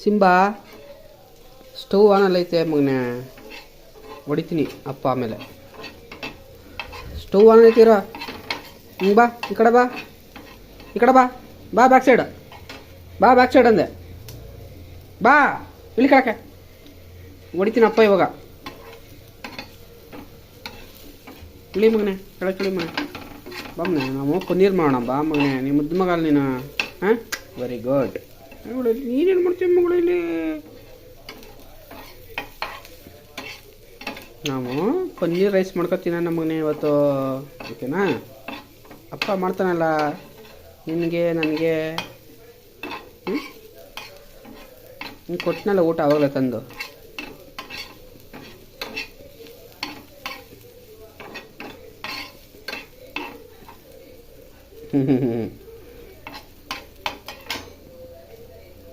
Simba stove ಆನಲ್ಲಿ ಐತೆ ಮಗನೇ, ಹೊಡಿತೀನಿ ಅಪ್ಪ ಆಮೇಲೆ. ಸ್ಟವ್ ಆನ್ ಐತಿರೋ. ಬಾ ಈ ಕಡೆ, ಬಾ ಈ ಕಡೆ, ಬಾ ಬಾ ಬ್ಯಾಕ್ ಸೈಡ್, ಬಾ ಬ್ಯಾಕ್ ಸೈಡ್ ಅಂದೆ. ಬಾ ಇಲ್ಲಿ ಕಳಕ್ಕೆ, ಹೊಡಿತೀನಿ ಅಪ್ಪ ಇವಾಗ. ಇಳಿ ಮಗನೆ, ಕೆಳಕ್ಕೆ ಇಳಿ ಮಗನೆ. ಬಾ ಮಗನೆ, ನಾವು ಪನ್ನೀರ್ ಮಾಡೋಣ. ಬಾ ಮಗನೆ, ನಿಮ್ಮ ಮುದ್ದು ಮಗ ನೀನು. ಹಾಂ, ವೆರಿ ಗುಡ್. ನೀನೇನು ಮಾಡ್ತೀವಿ ಮಗಳು ಇಲ್ಲಿ? ನಾವು ಪನ್ನೀರ್ ರೈಸ್ ಮಾಡ್ಕೊತೀನ ನಮ್ಮನೆ ಇವತ್ತು, ಓಕೆನಾ? ಅಪ್ಪ ಮಾಡ್ತಾನಲ್ಲ ನಿನಗೆ ನನಗೆ. ನೀನು ಕೊಟ್ಟನಲ್ಲ ಊಟ ಆವಾಗಲೇ ತಂದು. ಹ್ಞೂ